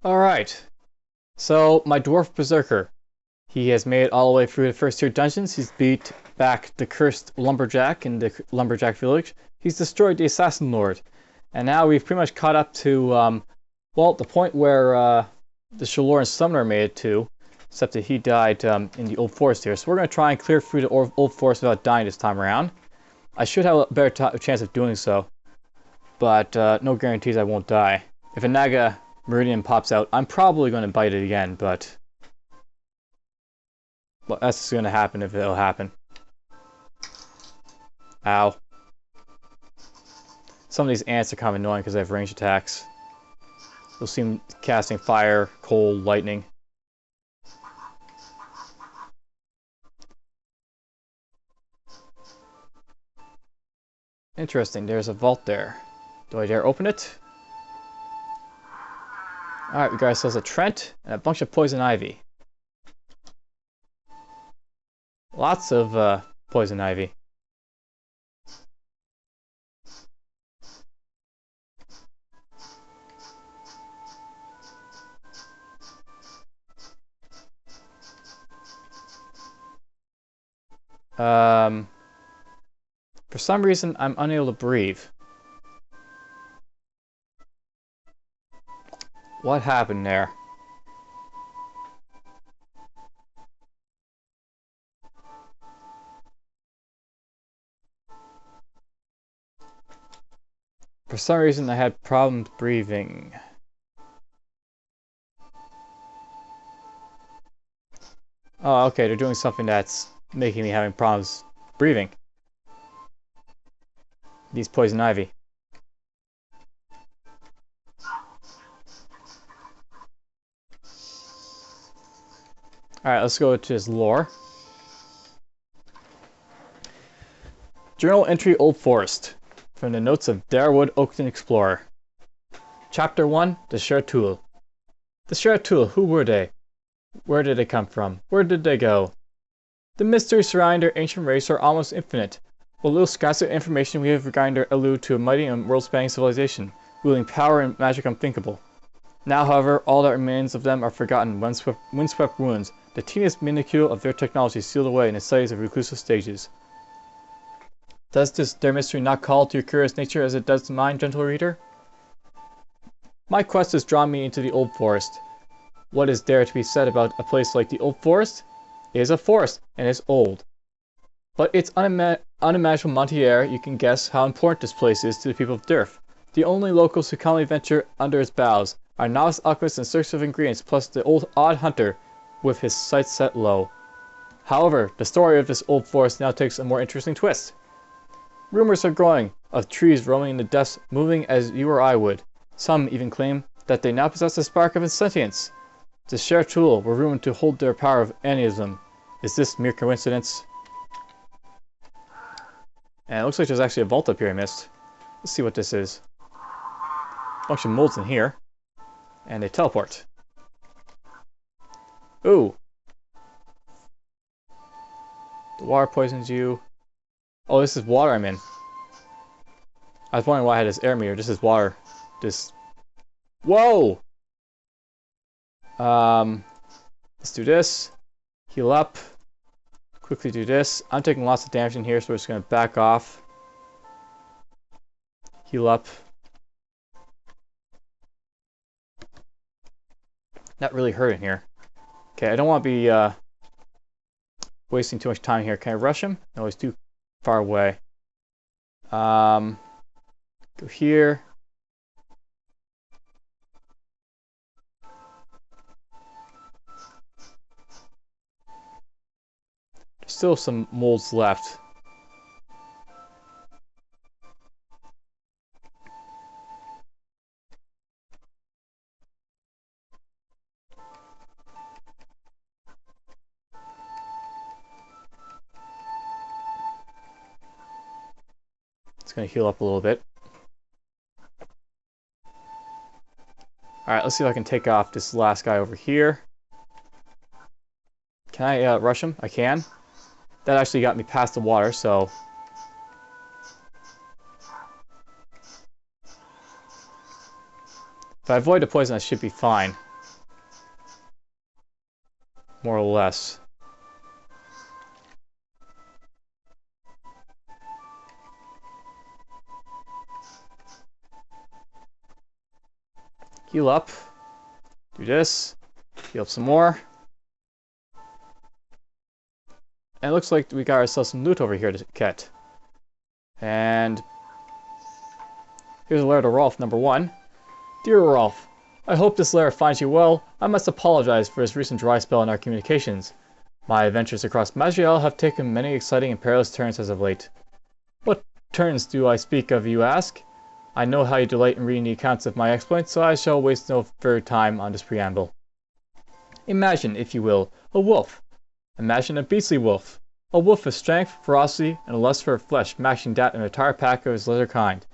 Alright, so my Dwarf Berserker. He has made it all the way through the first 2 dungeons. He's beat back the cursed Lumberjack in the Lumberjack village. He's destroyed the Assassin Lord. And now we've pretty much caught up to, well, the point where the Shaloran Summoner made it to. Except that he died in the Old Forest here. So we're going to try and clear through the Old Forest without dying this time around. I should have a better chance of doing so. But no guarantees I won't die. If a Naga Meridian pops out, I'm probably going to bite it again, but well, that's going to happen if it'll happen. Ow. Some of these ants are kind of annoying because they have ranged attacks. You'll see them casting fire, cold, lightning. Interesting, there's a vault there. Do I dare open it? Alright, we got ourselves a Trent and a bunch of poison ivy. Lots of poison ivy. For some reason, I'm unable to breathe. What happened there? For some reason, I had problems breathing. Oh, okay, they're doing something that's making me having problems breathing. These poison ivy. Alright, let's go to his lore. Journal entry Old Forest. From the notes of Darwood Oakton Explorer. Chapter 1, The Shertul. The Shertul, who were they? Where did they come from? Where did they go? The mysteries surrounding their ancient race are almost infinite. What little scraps of information we have regarding their allude to a mighty and world-spanning civilization, wielding power and magic unthinkable. Now, however, all that remains of them are forgotten, windswept ruins, the teeniest minuscule of their technology sealed away in a series of reclusive stages. Does their mystery not call to your curious nature as it does to mine, gentle reader? My quest has drawn me into the Old Forest. What is there to be said about a place like the Old Forest? It is a forest, and it's old. But its unimaginable Maj'Eyal, you can guess how important this place is to the people of Derf. The only locals who commonly venture under its boughs are novice alchemists in search of ingredients, plus the odd hunter with his sights set low. However, the story of this old forest now takes a more interesting twist. Rumors are growing of trees roaming in the depths, moving as you or I would. Some even claim that they now possess a spark of sentience. The Shertul were rumored to hold their power of animism. Is this mere coincidence? And it looks like there's actually a vault up here I missed. Let's see what this is. A bunch of molds in here. And they teleport. Ooh. The water poisons you. Oh, this is water I'm in. I was wondering why I had this air meter. This is water. This. Whoa! Let's do this. Heal up. Quickly do this. I'm taking lots of damage in here, so we're just going to back off. Heal up. Not really hurt in here. Okay, I don't want to be wasting too much time here. Can I rush him? No, he's too far away. Go here. There's still some molds left. It's going to heal up a little bit. Alright, let's see if I can take off this last guy over here. Can I rush him? I can. That actually got me past the water, so... If I avoid the poison, I should be fine. more or less. Heal up. Do this. Heal up some more. And it looks like we got ourselves some loot over here to get. And here's a letter to Rolf, number 1. Dear Rolf, I hope this letter finds you well. I must apologize for this recent dry spell in our communications. My adventures across Maj'Eyal have taken many exciting and perilous turns as of late. What turns do I speak of, you ask? I know how you delight in reading the accounts of my exploits, so I shall waste no further time on this preamble. Imagine, if you will, a wolf. Imagine a beastly wolf. A wolf with strength, ferocity, and a lust for flesh matching that of an entire pack of his lesser kind.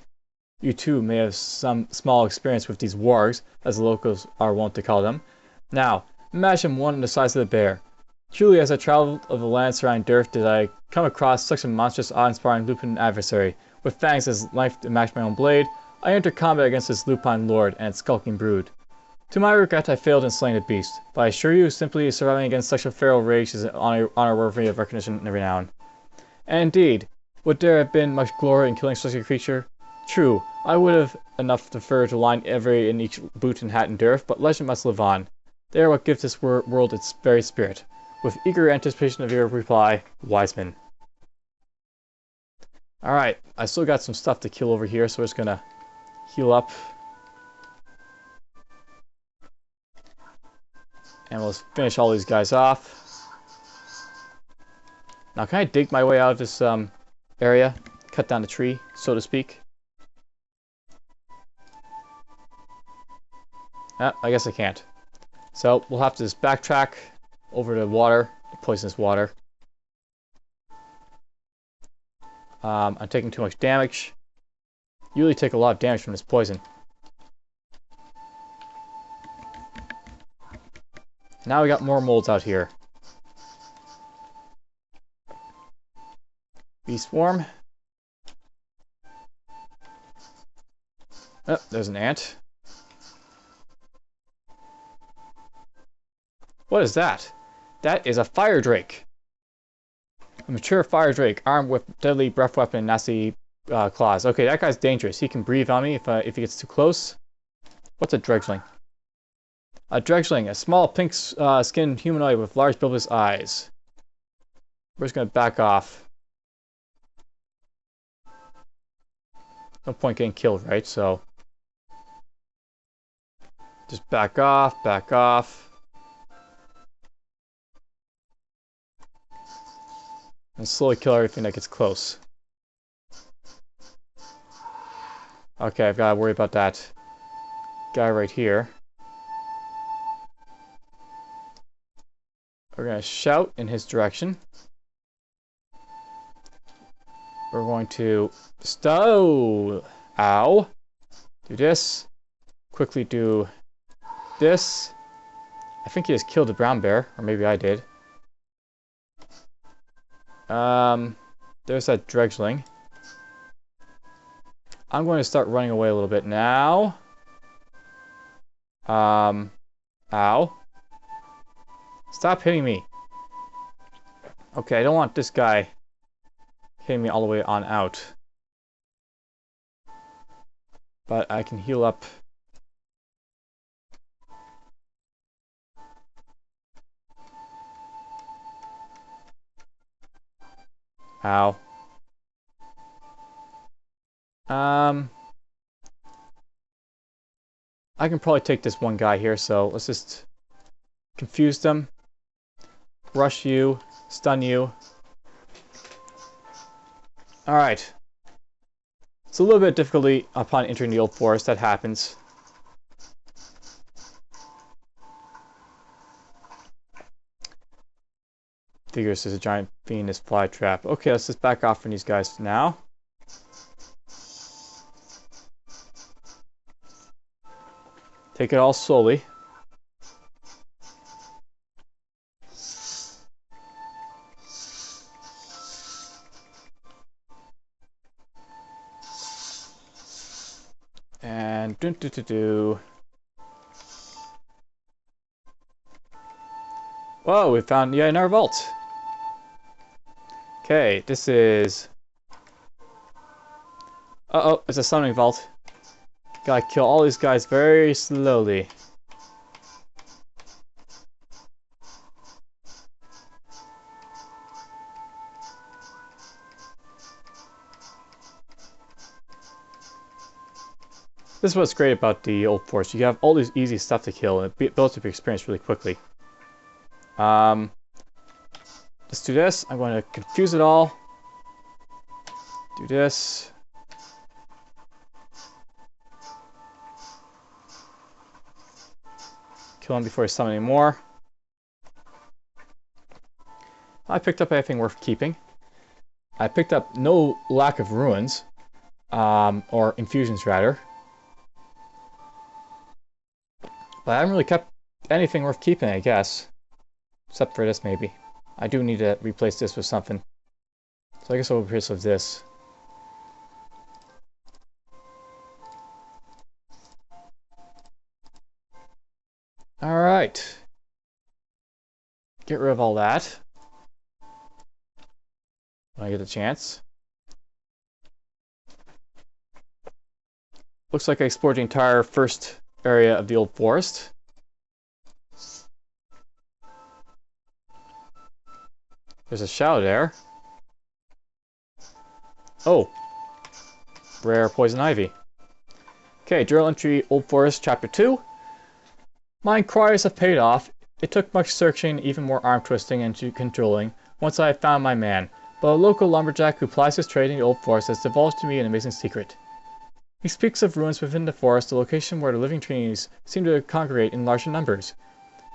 You too may have some small experience with these wargs, as the locals are wont to call them. Now, imagine one the size of the bear. Truly, as I traveled of the land surrounding Derth, did I come across such a monstrous, awe-inspiring lupine adversary. With fangs as life to match my own blade, I entered combat against this lupine lord and its skulking brood. To my regret, I failed in slaying the beast, but I assure you, simply surviving against such a feral rage is an honor worthy of recognition and renown. And indeed, would there have been much glory in killing such a creature? True, I would have enough to fur to line every in each boot and hat in Derf, but legend must live on. They are what gives this world its very spirit. With eager anticipation of your reply, Wiseman. Alright, I still got some stuff to kill over here, so we're just gonna heal up. And we'll finish all these guys off. Now, can I dig my way out of this area? Cut down the tree, so to speak? I guess I can't. So, we'll have to just backtrack over to water, the poisonous water. I'm taking too much damage. You really take a lot of damage from this poison. Now we got more molds out here. Bee swarm. Oh, there's an ant. What is that? That is a fire drake. A mature fire drake armed with deadly breath weapon and nasty claws. Okay, that guy's dangerous. He can breathe on me if he gets too close. What's a dredgeling? A dredgeling, a small pink skinned humanoid with large bulbous eyes. We're just gonna back off. No point getting killed, right? So just back off, back off. And slowly kill everything that gets close. Okay, I've got to worry about that guy right here. We're going to shout in his direction. We're going to stow. Ow. Do this. Quickly do this. I think he just killed the brown bear, or maybe I did. There's that dredgeling. I'm going to start running away a little bit now. Ow. Stop hitting me. Okay, I don't want this guy hitting me all the way on out. But I can heal up. Ow. I can probably take this one guy here, so let's just confuse them. Rush you, stun you. Alright. It's a little bit of difficulty upon entering the old forest, that happens. Figures there's a giant Venus flytrap. Okay, let's just back off from these guys now. Take it all slowly. And Whoa, we found yet another vault. Okay, this is... Uh-oh, it's a summoning vault. Gotta kill all these guys very slowly. This is what's great about the Old Forest. You have all this easy stuff to kill, and it builds up your experience really quickly. Let's do this. I'm going to confuse it all. Do this. Kill him before he summons any more. I picked up anything worth keeping. I picked up no lack of ruins, or infusions rather. But I haven't really kept anything worth keeping, I guess. Except for this, maybe. I do need to replace this with something. So I guess I'll replace with this. Alright. Get rid of all that. When I get the chance. Looks like I explored the entire first area of the Old Forest. There's a shadow there. Oh. Rare poison ivy. Okay, journal entry Old Forest Chapter 2. My inquiries have paid off. It took much searching, even more arm twisting and controlling, once I had found my man. But a local lumberjack who plies his trade in the Old Forest has divulged to me an amazing secret. He speaks of ruins within the forest, the location where the living trees seem to congregate in larger numbers.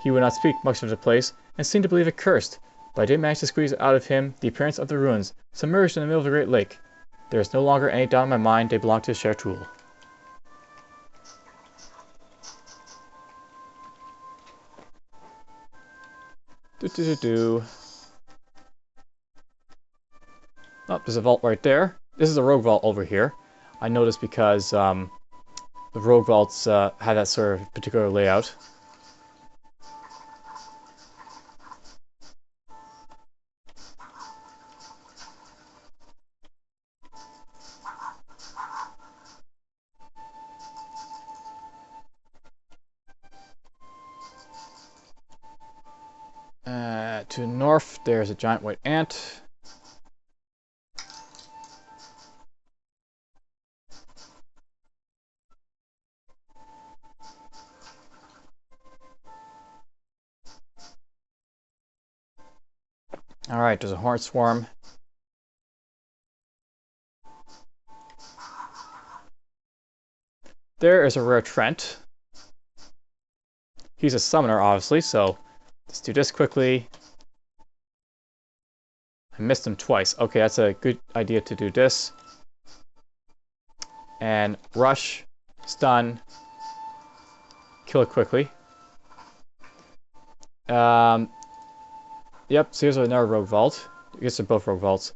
He would not speak much of the place, and seemed to believe it cursed, but I did manage to squeeze out of him the appearance of the ruins, submerged in the middle of a great lake. There is no longer any doubt in my mind they belong to the shared tool. Oh, there's a vault right there. This is a rogue vault over here. I noticed because the rogue vaults had that sort of particular layout. To the north, there's a giant white ant. Alright, there's a horned swarm. There is a rare Trent. He's a summoner, obviously, so let's do this quickly. I missed him twice. Okay, that's a good idea to do this. And rush, stun, kill it quickly. Yep, so here's another rogue vault. I guess they're both rogue vaults.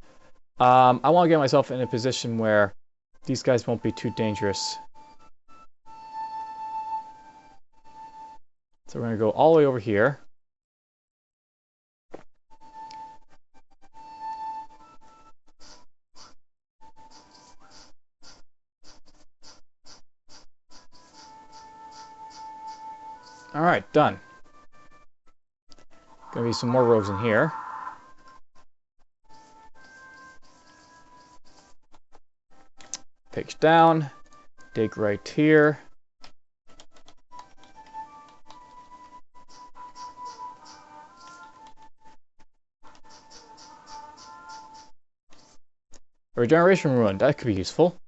I want to get myself in a position where these guys won't be too dangerous. So we're going to go all the way over here. Alright, done. Gonna be some more rogues in here. Page down. Dig right here. A regeneration rune, that could be useful.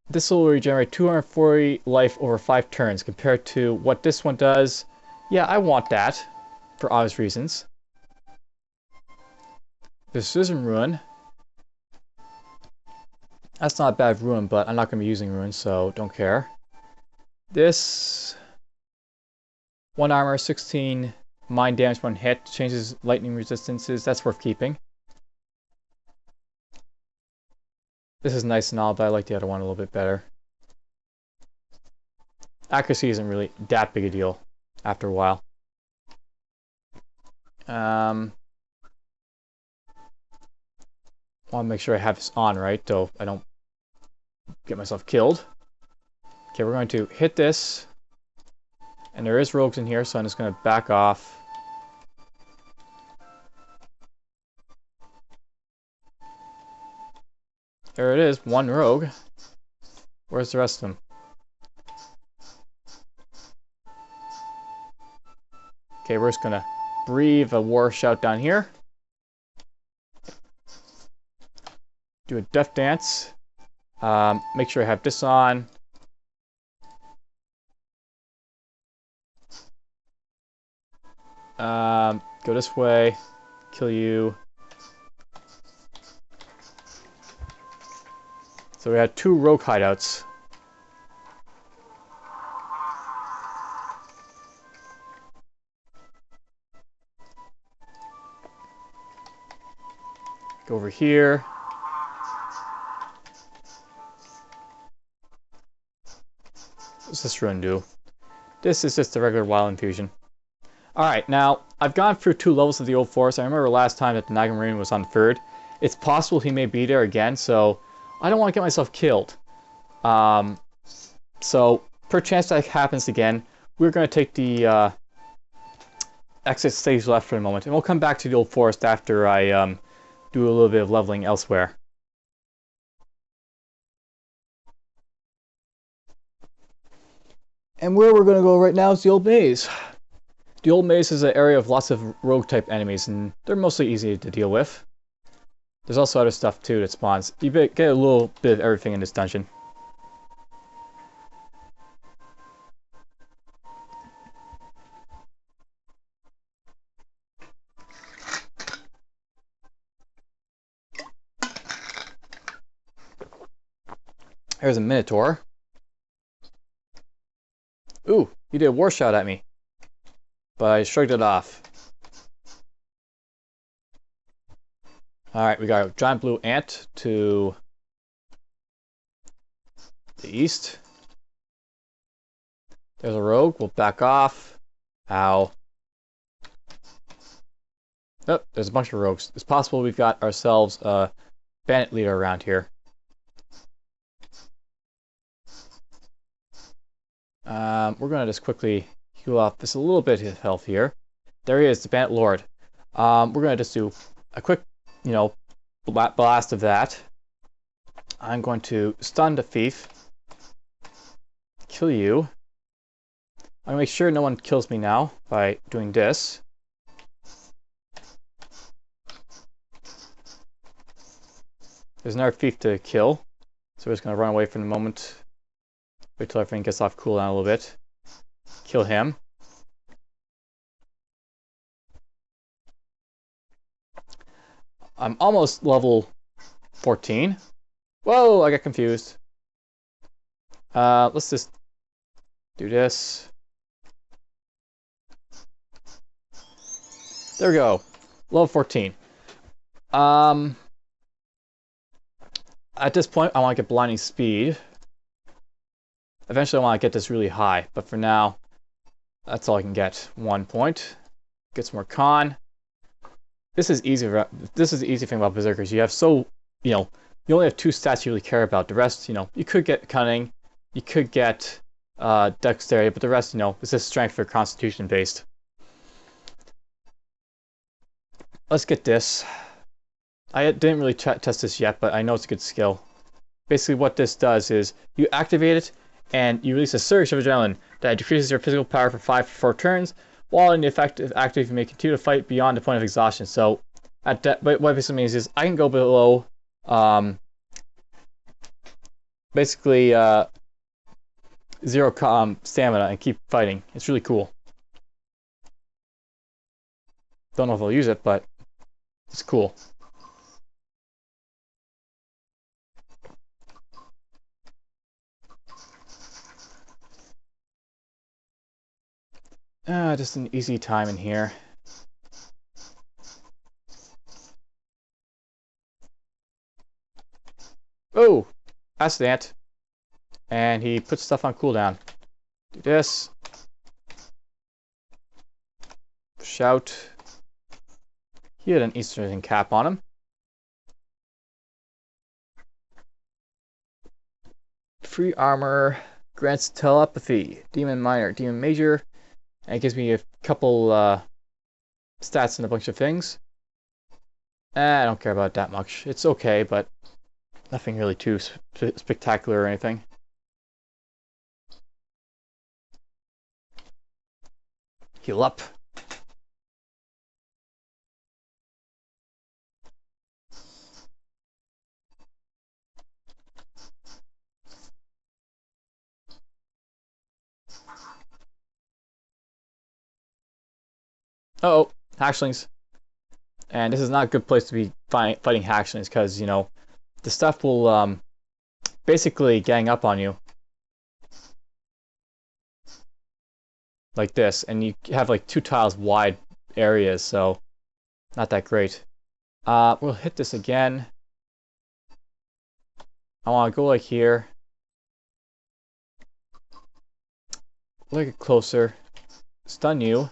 This will regenerate 240 life over 5 turns compared to what this one does. Yeah, I want that, for obvious reasons. Precision rune. That's not a bad rune, but I'm not going to be using runes, so don't care. This... 1 armor, 16 mind damage, 1 hit, changes lightning resistances, that's worth keeping. This is nice and all, but I like the other one a little bit better. Accuracy isn't really that big a deal after a while. Want to make sure I have this on right, so I don't get myself killed. Okay, we're going to hit this. And there is rogues in here, so I'm just going to back off. There it is, one rogue. Where's the rest of them? Okay, we're just going to breathe a war shout down here. Do a death dance. Make sure I have this on. Go this way. Kill you. So we had 2 rogue hideouts. Go over here. What's this rune do? This is just a regular wild infusion. Alright, now, I've gone through 2 levels of the Old Forest. I remember last time that the Naga I was on 3rd. It's possible he may be there again, so I don't want to get myself killed. So, per chance that happens again, we're going to take the exit stage left for a moment, and we'll come back to the Old Forest after I do a little bit of leveling elsewhere. And where we're going to go right now is the Old Mace. The Old Mace is an area of lots of rogue-type enemies, and they're mostly easy to deal with. There's also other stuff, too, that spawns. You get a little bit of everything in this dungeon. There's a Minotaur. Ooh, he did a war shot at me. But I shrugged it off. Alright, we got a giant blue ant to the east. There's a rogue. We'll back off. Ow. Oh, there's a bunch of rogues. It's possible we've got ourselves a bandit leader around here. We're going to just quickly heal off this a little bit of health here. There he is, the bandit lord. We're going to just do a quick, blast of that. I'm going to stun the thief. Kill you. I'm going to make sure no one kills me now by doing this. There's another thief to kill. So we're just going to run away for the moment. Wait till everything gets off cooldown a little bit. Kill him. I'm almost level 14. Whoa, I got confused. Let's just do this. There we go. Level 14. At this point, I want to get blinding speed. Eventually, I want to get this really high, but for now, that's all I can get. 1 point. Get some more con. This is easy. This is the easy thing about Berserkers. You have you only have 2 stats you really care about. The rest, you could get cunning, you could get dexterity, but the rest, is just strength or constitution based. Let's get this. I didn't really test this yet, but I know it's a good skill. Basically, what this does is you activate it, and you release a surge of adrenaline that decreases your physical power for 5 to 4 turns. While in the effective active, you may continue to fight beyond the point of exhaustion. So, what basically means is I can go below, basically 0 stamina and keep fighting. It's really cool. Don't know if I'll use it, but it's cool. Just an easy time in here. Oh! Acid ant. And he puts stuff on cooldown. Do this. Shout. He had an Eastern cap on him. Free armor grants telepathy, demon minor, demon major, and it gives me a couple stats and a bunch of things. I don't care about that much. It's okay, but nothing really too spectacular or anything. Heal up. Uh-oh, Hatchlings. And this is not a good place to be fighting Hatchlings because, you know, the stuff will basically gang up on you. Like this, and you have like 2 tiles wide areas, so not that great. We'll hit this again. I want to go like here. Look it closer. Stun you.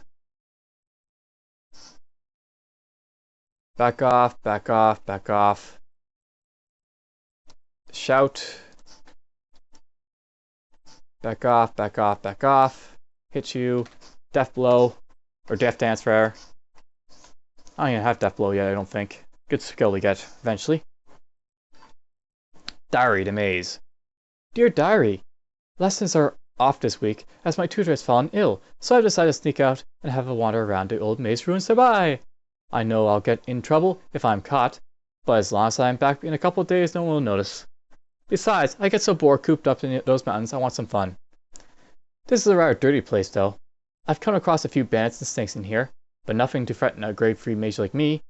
Back off, back off, back off. Shout. Back off, back off, back off. Hit you. Death blow. Or death dance, rather. I don't even have death blow yet, I don't think. Good skill to get, eventually. Diary to Maze. Dear Diary, lessons are off this week as my tutor has fallen ill, so I've decided to sneak out and have a wander around the Old Mace ruins nearby. I know I'll get in trouble if I'm caught, but as long as I'm back in a couple of days, no one will notice. Besides, I get so bored cooped up in those mountains, I want some fun. This is a rather dirty place, though. I've come across a few bandits and snakes in here, but nothing to threaten a grade-free mage like me.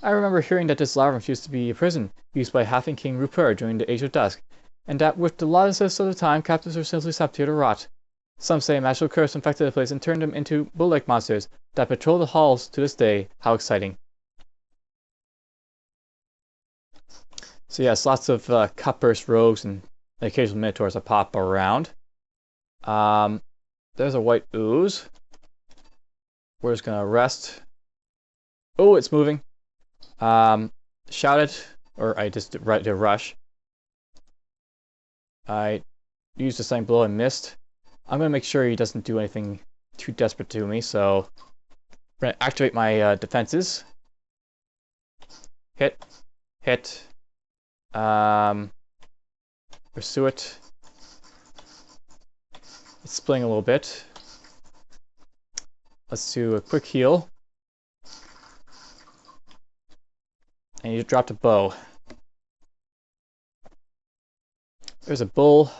I remember hearing that this labyrinth used to be a prison used by Halfling King Rupert during the Age of Dusk, and that with the lawlessness of the time, captives were simply left here to rot. Some say a magical curse infected the place and turned them into bull-like monsters that patrol the halls to this day. How exciting. So yes, lots of cutburst rogues and occasional minotaurs that pop around. There's a white ooze. We're just gonna rest. Oh, it's moving. Shout it, or I just did rush. I used a stunning blow and missed. I'm gonna make sure he doesn't do anything too desperate to me, so I'm gonna activate my defenses. Hit, hit. Pursue it. It's splitting a little bit. Let's do a quick heal. And you dropped a bow. There's a bull.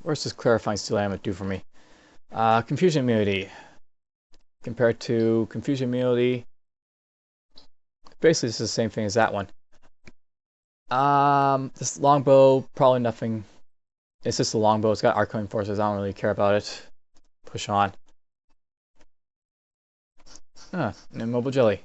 What's this clarifying steel amulet do for me? Confusion immunity. Compared to confusion immunity, basically it's the same thing as that one. This longbow, probably nothing. It's just a longbow. It's got arcane forces. I don't really care about it. Push on. An immobile jelly.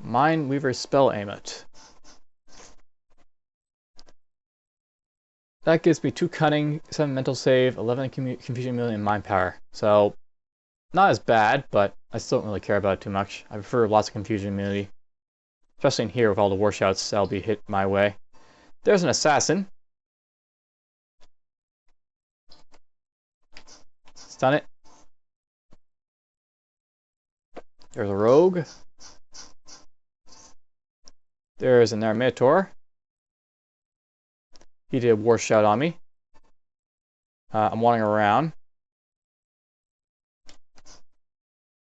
Mindweaver spell amulet. That gives me 2 cunning, 7 mental save, 11 confusion immunity, and mind power. So, not as bad, but I still don't really care about it too much. I prefer lots of confusion immunity. Especially in here with all the war shouts that'll be hit my way. There's an assassin. Stun it. There's a rogue. There's another Minotaur. He did a war shout on me. I'm wandering around.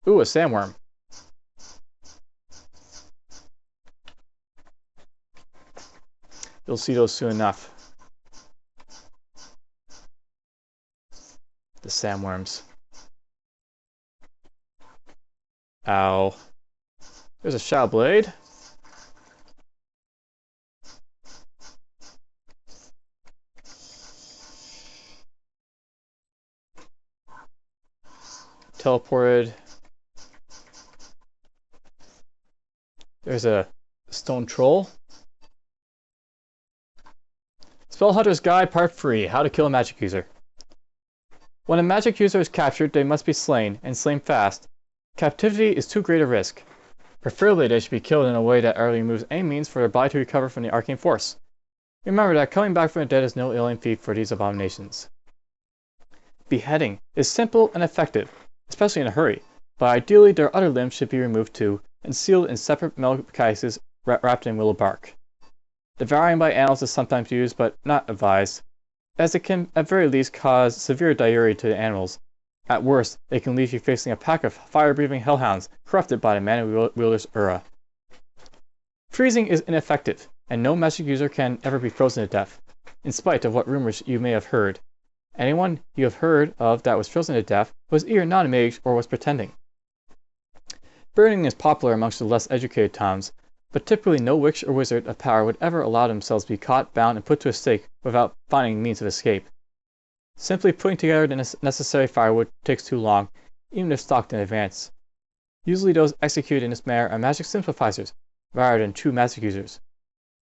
Ooh, a sandworm. You'll see those soon enough. The sandworms. Ow. There's a shadow blade. teleported. There's a stone troll. Spellhunter's Guide Part 3, How to Kill a Magic User. When a magic user is captured, they must be slain, and slain fast. Captivity is too great a risk. Preferably they should be killed in a way that utterly removes any means for their body to recover from the arcane force. Remember that coming back from the dead is no alien feat for these abominations. Beheading is simple and effective, especially in a hurry, but ideally their other limbs should be removed too, and sealed in separate metal cases wrapped in willow bark. Devouring by animals is sometimes used, but not advised, as it can at very least cause severe diarrhea to the animals. At worst, they can leave you facing a pack of fire-breathing hellhounds corrupted by the man-wielder's aura. Freezing is ineffective, and no magic user can ever be frozen to death, in spite of what rumors you may have heard. Anyone you have heard of that was frozen to death was either not a mage or was pretending. Burning is popular amongst the less educated towns, but typically no witch or wizard of power would ever allow themselves to be caught, bound, and put to a stake without finding means of escape. Simply putting together the necessary firewood takes too long, even if stocked in advance. Usually those executed in this manner are magic sympathizers, rather than true magic users.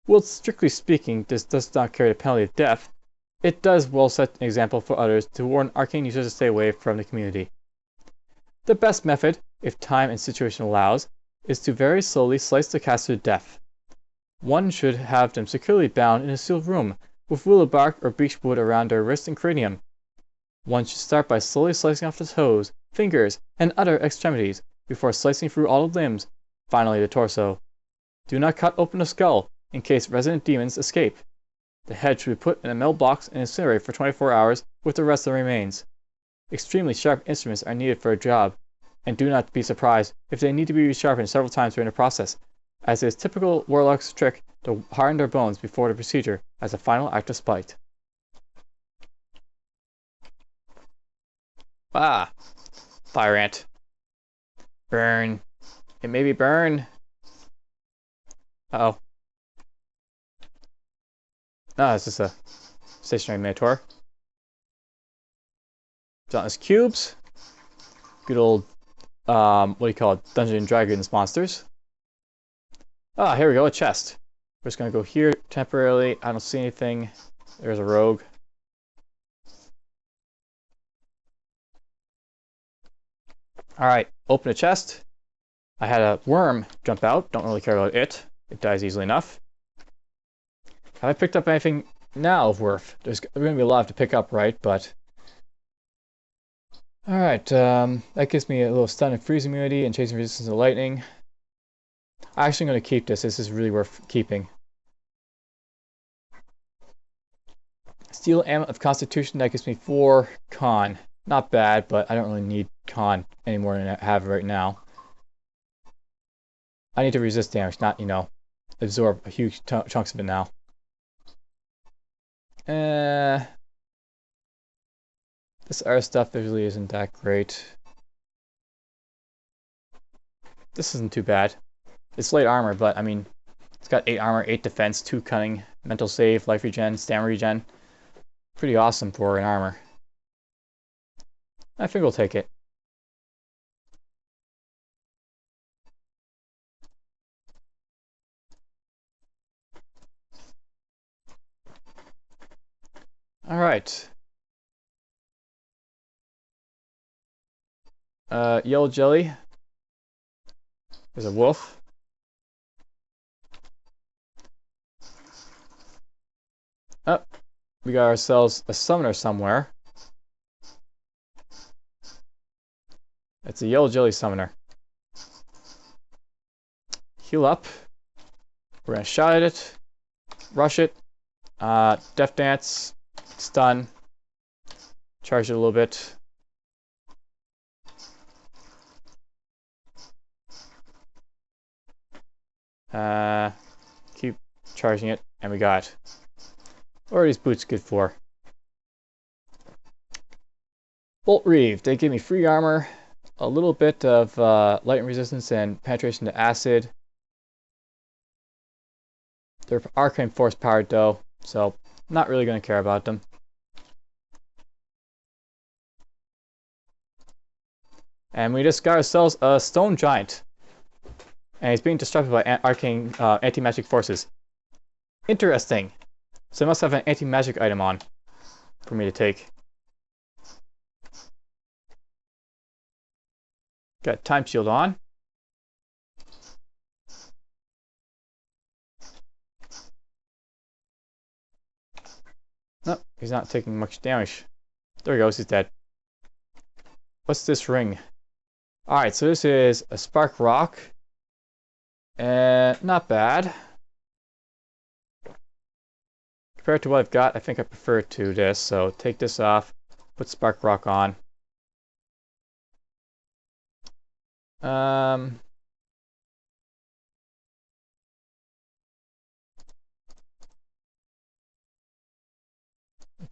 While strictly speaking this does not carry the penalty of death, it does well set an example for others to warn arcane users to stay away from the community. The best method, if time and situation allows, is to very slowly slice the caster to death. One should have them securely bound in a sealed room, with willow bark or beech wood around their wrist and cranium. One should start by slowly slicing off the toes, fingers, and other extremities, before slicing through all the limbs, finally the torso. Do not cut open the skull, in case resident demons escape. The head should be put in a metal box and incinerated for 24 hours with the rest of the remains. Extremely sharp instruments are needed for a job, and do not be surprised if they need to be resharpened several times during the process, as it is typical warlock's trick to harden their bones before the procedure as a final act of spite. Ah! Fire ant. Burn. It made me burn. Uh-oh. Ah, it's just a stationary Minotaur. Dauntless cubes. Good old, what do you call it? Dungeons and Dragons monsters. Ah, here we go, a chest. We're just gonna go here temporarily. I don't see anything. There's a rogue. Alright, open a chest. I had a worm jump out. Don't really care about it. It dies easily enough. Have I picked up anything now of worth? There's going to be a lot to pick up, right? But alright, that gives me a little stun and freeze immunity and chasing resistance to lightning. I'm actually going to keep this. This is really worth keeping. Steel Amulet of Constitution, that gives me 4 con. Not bad, but I don't really need con any more than I have right now. I need to resist damage, not, you know, absorb huge chunks of it now. This other stuff really isn't that great. This isn't too bad. It's light armor, but I mean, it's got 8 armor, 8 defense, 2 cunning, mental save, life regen, stamina regen. Pretty awesome for an armor. I think we'll take it. Alright. Yellow jelly. There's a wolf. Oh, we got ourselves a summoner somewhere. It's a yellow jelly summoner. Heal up. We're gonna shot at it. Rush it. Death Dance. Stun. Charge it a little bit. Keep charging it, and we got it. What are these boots good for? Bolt Reeve. They give me free armor, a little bit of lightning resistance and penetration to acid. They're arcane force powered though, so not really going to care about them. And we just got ourselves a stone giant. And he's being disrupted by arcane anti-magic forces. Interesting. So I must have an anti-magic item on for me to take. Got time shield on. Nope, he's not taking much damage. There he goes, he's dead. What's this ring? Alright, so this is a spark rock. And not bad. Compared to what I've got, I think I prefer it to this. So take this off, put spark rock on.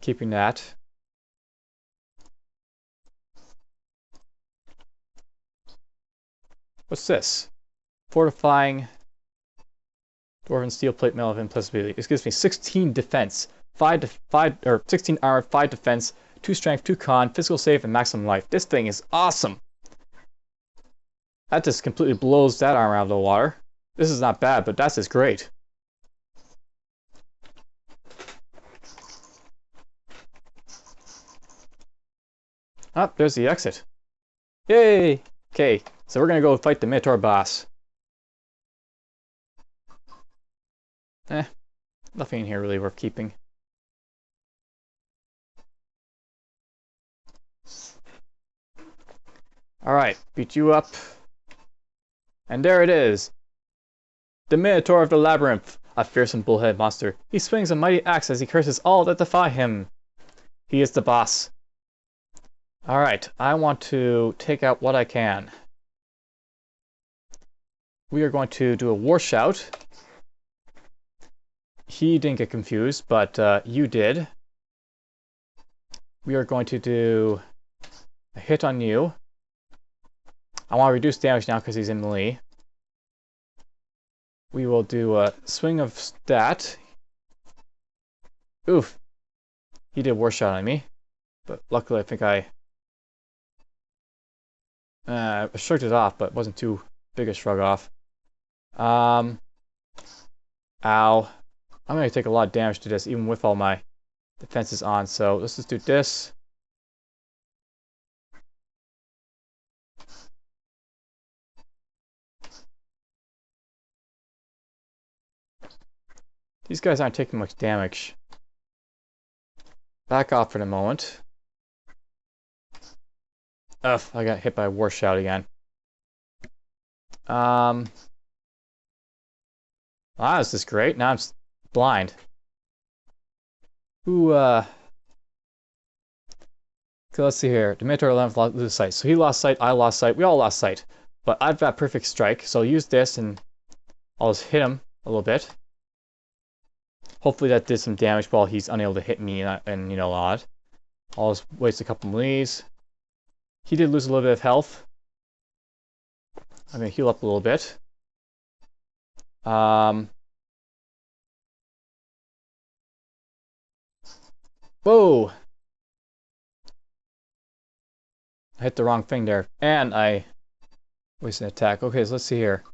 Keeping that. What's this? Fortifying Dwarven steel plate mail of impossibility. It gives me 16 defense, 16 armor, 5 defense, 2 strength, 2 con, physical save, and maximum life. This thing is awesome. That just completely blows that armor out of the water. This is not bad, but that's just great. Ah, there's the exit. Yay! Okay, so we're gonna go fight the Minotaur boss. Nothing in here really worth keeping. Alright, beat you up. And there it is. The Minotaur of the Labyrinth, a fearsome bullheaded monster. He swings a mighty axe as he curses all that defy him. He is the boss. Alright, I want to take out what I can. We are going to do a war shout. He didn't get confused, but you did. We are going to do a hit on you. I want to reduce damage now because he's in melee. We will do a swing of stat. Oof. He did war shot on me. But luckily I think I shrugged it off, but it wasn't too big a shrug off. Ow. I'm going to take a lot of damage to this, even with all my defenses on. So let's just do this. These guys aren't taking much damage. Back off for the moment. Ugh, I got hit by a war shout again. Wow, this is great. Now I'm blind. Ooh, okay, let's see here. The Minotaur lost sight. So he lost sight, I lost sight, we all lost sight. But I've got perfect strike, so I'll use this and I'll just hit him a little bit. Hopefully that did some damage while he's unable to hit me and you know, a lot. I'll just waste a couple melees. He did lose a little bit of health. I'm going to heal up a little bit. Whoa! I hit the wrong thing there. And I wasted an attack. Okay, so let's see here.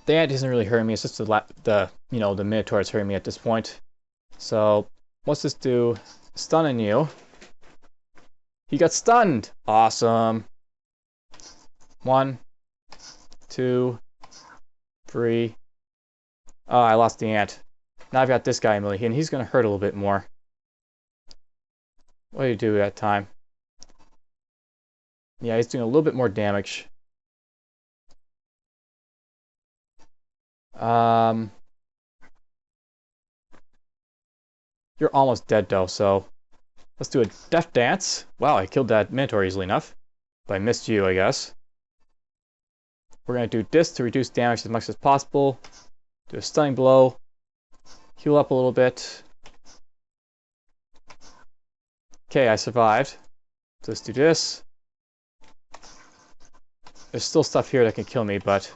The ant isn't really hurting me. It's just the Minotaur is hurting me at this point. So what's this do? Stunning you. He got stunned. Awesome. 1, 2, 3. Oh, I lost the ant. Now I've got this guy in melee, and he's going to hurt a little bit more. What do you do that time? Yeah, he's doing a little bit more damage. You're almost dead though, so let's do a death dance. Wow, I killed that Minotaur easily enough. But I missed you, I guess. We're going to do this to reduce damage as much as possible. Do a stunning blow. Heal up a little bit. Okay, I survived. So let's do this. There's still stuff here that can kill me, but...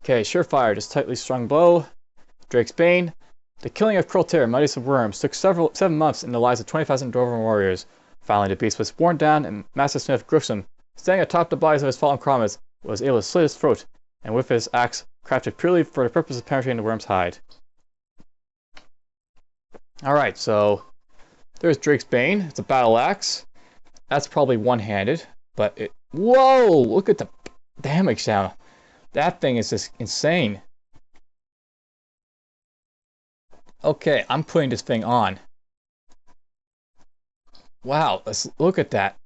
Okay, surefire, just tightly strung blow. Drake's Bane. The killing of Kroltyr, mightiest of worms, took 7 months in the lives of 20,000 Dwarven warriors. Finally, the beast was borne down, and Master Smith Grisham, standing atop the bodies of his fallen comrades, was able to slit his throat, and with his axe, crafted purely for the purpose of penetrating the worm's hide. Alright, so there's Drake's Bane. It's a battle axe. That's probably one-handed, but it... Whoa! Look at the damage now. That thing is just insane. Okay, I'm putting this thing on. Wow, let's look at that.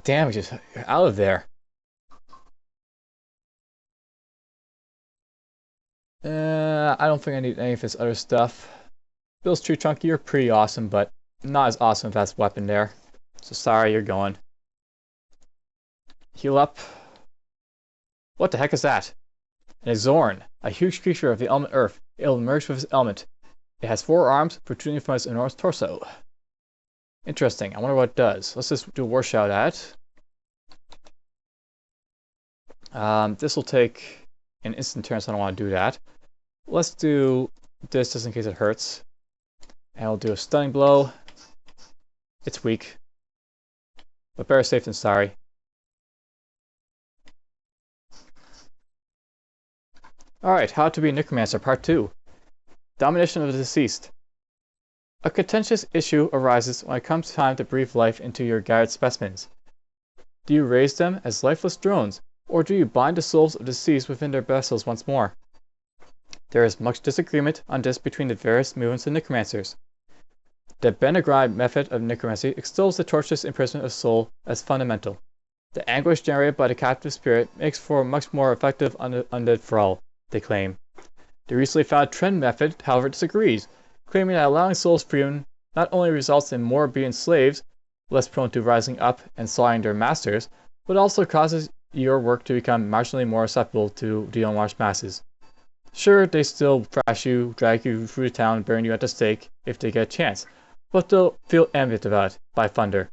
Damage is out of there. I don't think I need any of this other stuff. Bill's Tree Trunk, you're pretty awesome, but not as awesome as that weapon there. So sorry, you're going. Heal up. What the heck is that? An Zorn, a huge creature of the element Earth. It will emerge with its element. It has 4 arms protruding from its enormous torso. Interesting. I wonder what it does. Let's just do a war shout at it. This will take an instant turn, so I don't want to do that. Let's do this just in case it hurts. And I'll do a stunning blow. It's weak, but better safe than sorry. Alright, How to be a Necromancer, Part 2. Domination of the Deceased. A contentious issue arises when it comes time to breathe life into your gathered specimens. Do you raise them as lifeless drones, or do you bind the souls of the deceased within their vessels once more? There is much disagreement on this between the various movements of necromancers. The Benagrai method of necromancy extols the torturous imprisonment of soul as fundamental. The anguish generated by the captive spirit makes for a much more effective undead thrall, they claim. The recently found Trend method, however, disagrees, claiming that allowing souls freedom not only results in more obedient slaves, less prone to rising up and slaughtering their masters, but also causes your work to become marginally more acceptable to the unwashed masses. Sure, they still thrash you, drag you through the town, burn you at the stake if they get a chance, but they'll feel ambient about it, by thunder.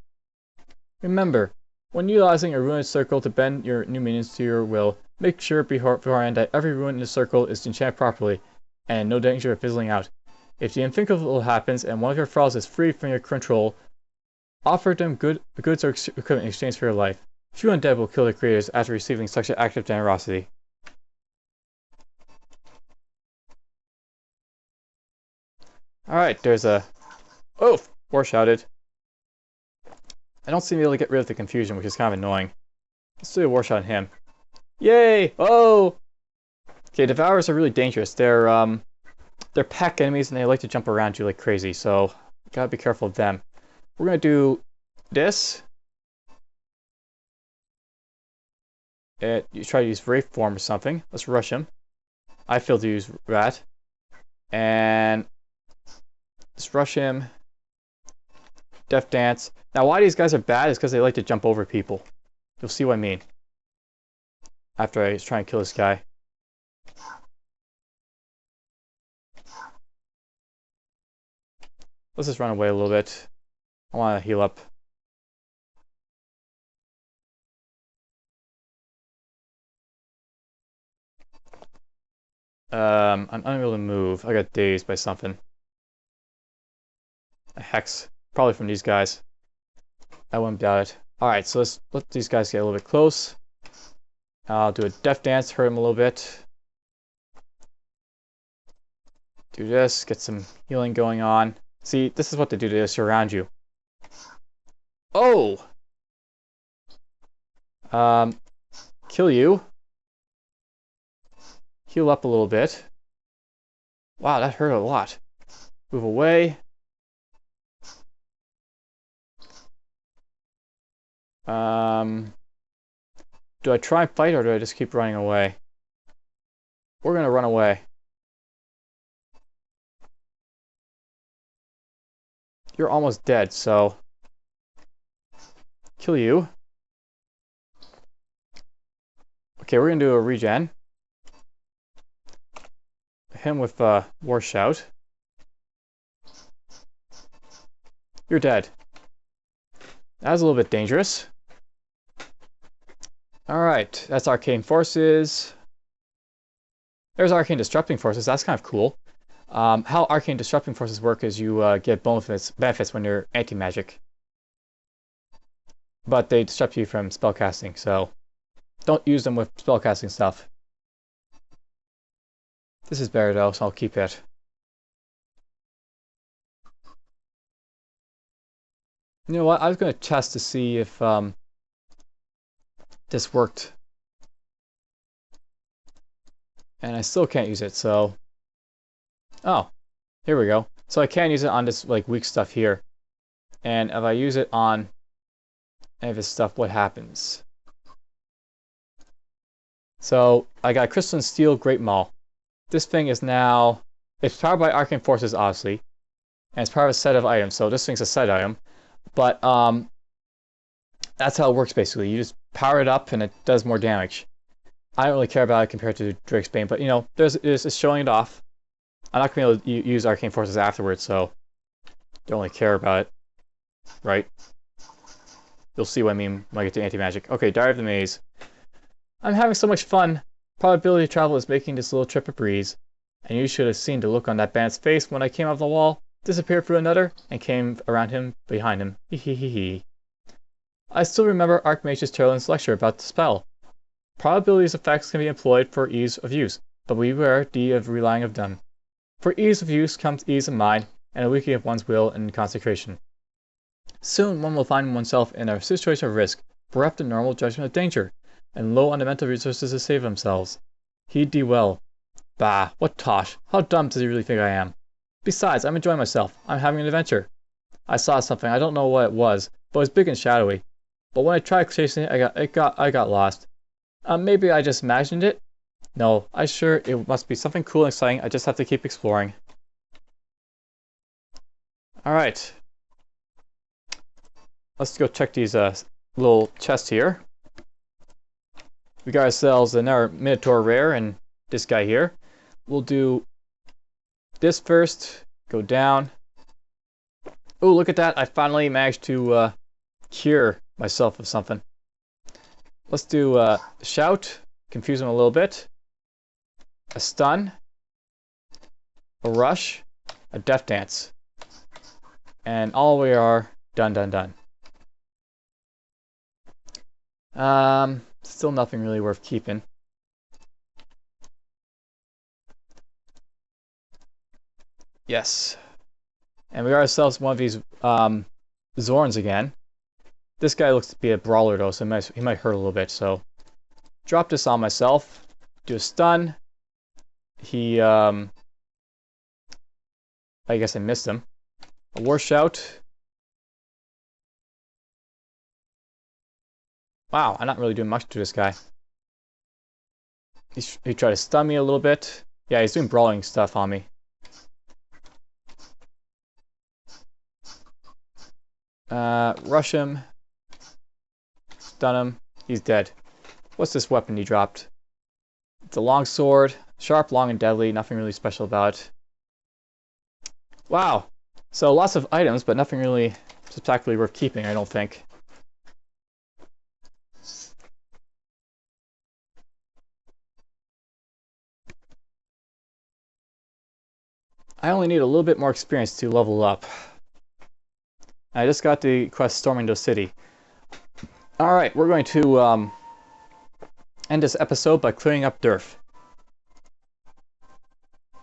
Remember, when utilizing a ruined circle to bend your new minions to your will, make sure beforehand that every rune in the circle is enchanted properly, and in no danger of fizzling out. If the unthinkable happens and one of your thralls is free from your control, offer them goods or equipment in exchange for your life. Few undead will kill their creators after receiving such an act of generosity. Alright, there's a... Oh! War shouted. I don't seem to be able to get rid of the confusion, which is kind of annoying. Let's do a war shot on him. Yay! Oh! Okay, Devourers are really dangerous. They're pack enemies and they like to jump around you like crazy, so gotta be careful of them. We're gonna do this. You try to use Wraith form or something. Let's rush him. I failed to use that. And let's rush him. Death Dance. Now why these guys are bad is because they like to jump over people. You'll see what I mean after I try and kill this guy. Let's just run away a little bit. I want to heal up. I'm unable to move. I got dazed by something. A hex. Probably from these guys. I wouldn't doubt it. Alright, so let's let these guys get a little bit close. I'll do a Death Dance, hurt him a little bit. Do this, get some healing going on. See, this is what they do to surround you. Oh! Kill you. Heal up a little bit. Wow, that hurt a lot. Move away. Do I try and fight or do I just keep running away? We're gonna run away. You're almost dead, so kill you. Okay, we're gonna do a regen. Hit him with War Shout. You're dead. That was a little bit dangerous. Alright, that's Arcane Forces. There's Arcane Disrupting Forces, that's kind of cool. How arcane disrupting forces work is you get benefits when you're anti-magic. But they disrupt you from spellcasting, so don't use them with spellcasting stuff. This is better though, so I'll keep it. You know what? I was going to test to see if this worked. And I still can't use it, so... Oh, here we go. So I can use it on this like weak stuff here. And if I use it on any of this stuff, what happens? So I got Crystalline Steel Great Maul. This thing is now... It's powered by arcane forces, obviously. And it's part of a set of items, so this thing's a set item. But that's how it works basically. You just power it up and it does more damage. I don't really care about it compared to Drake's Bane, but you know, it's showing it off. I'm not going to be able to use arcane forces afterwards, so don't really care about it. Right? You'll see what I mean when I get to anti-magic. Okay, Diary of the Maze. I'm having so much fun. Probability of travel is making this little trip a breeze. And you should have seen the look on that bandit's face when I came off the wall, disappeared through another, and came around him, behind him. Hee. I still remember Archmage's Terlin's lecture about the spell. Probabilities effects can be employed for ease of use, but beware of relying of them. For ease of use comes ease of mind, and a weakening of one's will and concentration. Soon one will find oneself in a situation of risk, bereft of normal judgment of danger, and low on the mental resources to save themselves. Heed thee well. Bah, what tosh! How dumb does he really think I am? Besides, I'm enjoying myself. I'm having an adventure. I saw something, I don't know what it was, but it was big and shadowy. But when I tried chasing it, I got lost. Maybe I just imagined it? No, I'm sure it must be something cool and exciting. I just have to keep exploring. Alright. Let's go check these little chests here. We got ourselves another Minotaur rare and this guy here. We'll do this first. Go down. Oh, look at that. I finally managed to cure myself of something. Let's do Shout. Confuse him a little bit. A Stun. A Rush. A Death Dance. And all we are done. Still nothing really worth keeping. Yes. And we got ourselves one of these Zorns again. This guy looks to be a brawler though, so he might hurt a little bit, so drop this on myself. Do a stun. He I guess I missed him. A war shout. Wow, I'm not really doing much to this guy. He tried to stun me a little bit. Yeah, he's doing brawling stuff on me. Rush him. Stun him. He's dead. What's this weapon he dropped? It's a long sword. Sharp, long, and deadly. Nothing really special about it. Wow. So lots of items, but nothing really spectacularly worth keeping, I don't think. I only need a little bit more experience to level up. I just got the quest Storming the City. Alright, we're going to end this episode by clearing up Derf.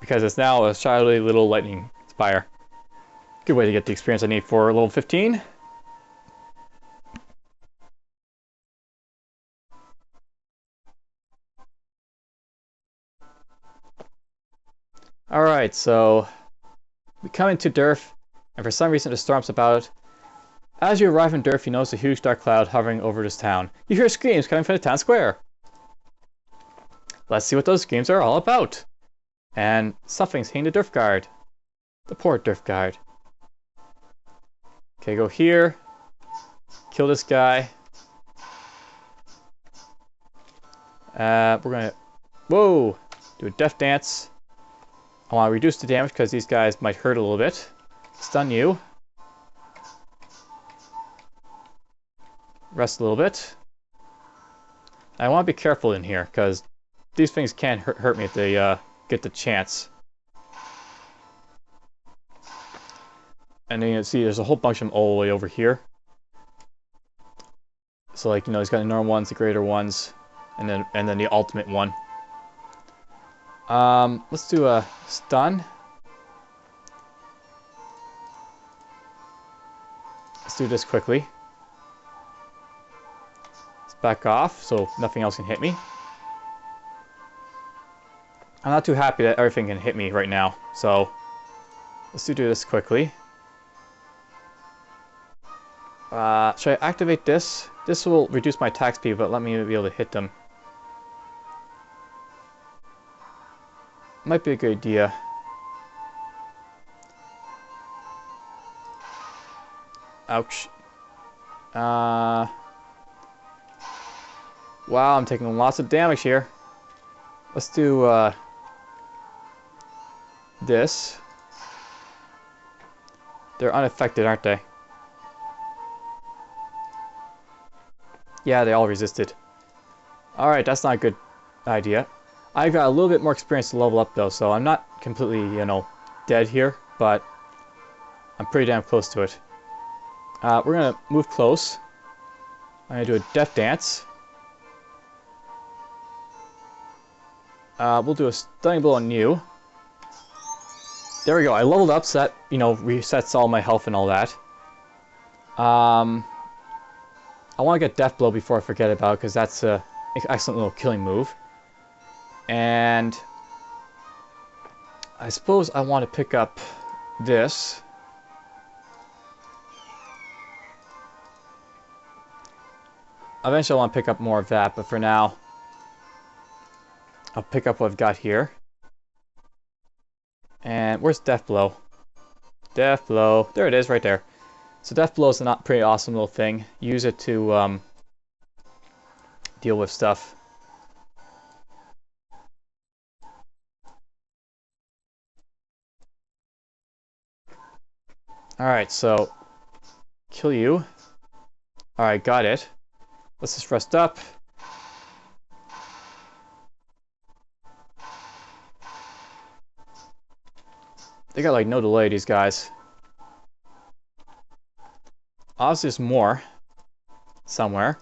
Because it's now a shadowy little lightning spire. Good way to get the experience I need for level 15. Alright, so we come into Derf, and for some reason the storm's about. As you arrive in Derf, you notice a huge dark cloud hovering over this town. You hear screams coming from the town square. Let's see what those screams are all about. And something's hitting the Derf guard. The poor Derf guard. Okay, go here. Kill this guy. We're gonna... Whoa! Do a death dance. I want to reduce the damage because these guys might hurt a little bit. Stun you. Rest a little bit. I want to be careful in here because these things can hurt me if they get the chance. And then you see there's a whole bunch of them all the way over here. So like, you know, he's got the normal ones, the greater ones, and then the ultimate one. Let's do a stun. Let's do this quickly. Let's back off so nothing else can hit me. I'm not too happy that everything can hit me right now, so let's do this quickly. Should I activate this? This will reduce my attack speed, but let me be able to hit them. Might be a good idea. Ouch. Wow, I'm taking lots of damage here. Let's do this. They're unaffected, aren't they? Yeah, they all resisted. Alright, that's not a good idea. I've got a little bit more experience to level up though, so I'm not completely, you know, dead here, but I'm pretty damn close to it. We're gonna move close. I'm gonna do a death dance. We'll do a stunning blow on you. There we go. I leveled up, so that, you know, resets all my health and all that. I want to get Death Blow before I forget about it, because that's an excellent little killing move. And I suppose I want to pick up this. Eventually I want to pick up more of that, but for now, I'll pick up what I've got here. And where's Death Blow? Death Blow. There it is, right there. So Death Blow is a pretty awesome little thing. Use it to deal with stuff. Alright, so kill you. Alright, got it. Let's just rest up. They got like no delay, these guys. Obviously there's more somewhere.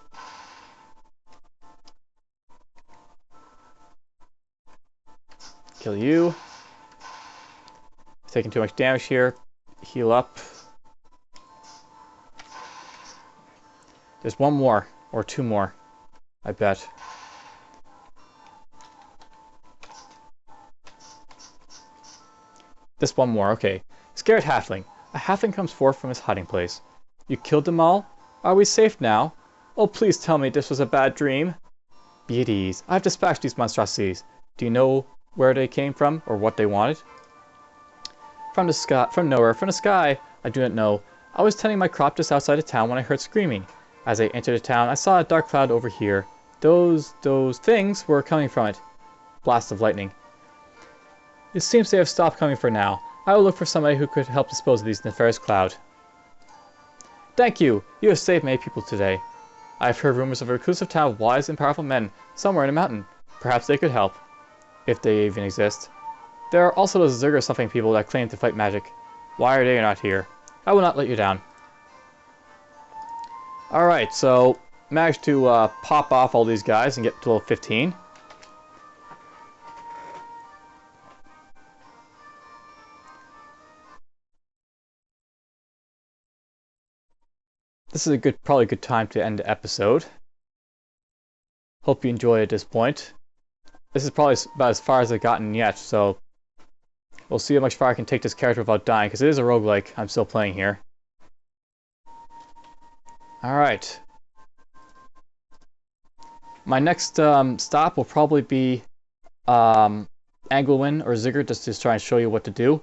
Kill you. Taking too much damage here. Heal up. There's one more, or two more, I bet. This one more, okay. Scared halfling. A halfling comes forth from his hiding place. You killed them all? Are we safe now? Oh, please tell me this was a bad dream. Be at ease. I've dispatched these monstrosities. Do you know where they came from, or what they wanted? From the sky, from nowhere, from the sky. I do not know. I was tending my crop just outside of town when I heard screaming. As I entered the town, I saw a dark cloud over here. Those things were coming from it. Blast of lightning. It seems they have stopped coming for now. I will look for somebody who could help dispose of these nefarious cloud. Thank you! You have saved many people today. I have heard rumors of a reclusive town of wise and powerful men, somewhere in a mountain. Perhaps they could help. If they even exist. There are also those Zerger something people that claim to fight magic. Why are they not here? I will not let you down. Alright, so managed to pop off all these guys and get to level 15. This is probably a good time to end the episode. Hope you enjoyed at this point. This is probably about as far as I've gotten yet, so we'll see how much far I can take this character without dying, because it is a roguelike I'm still playing here. Alright. My next stop will probably be Anglewin or Ziggurat, just to try and show you what to do.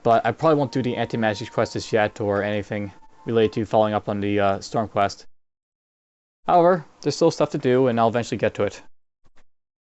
But I probably won't do the anti-magic quest just yet, or anything related to following up on the Storm quest. However, there's still stuff to do, and I'll eventually get to it.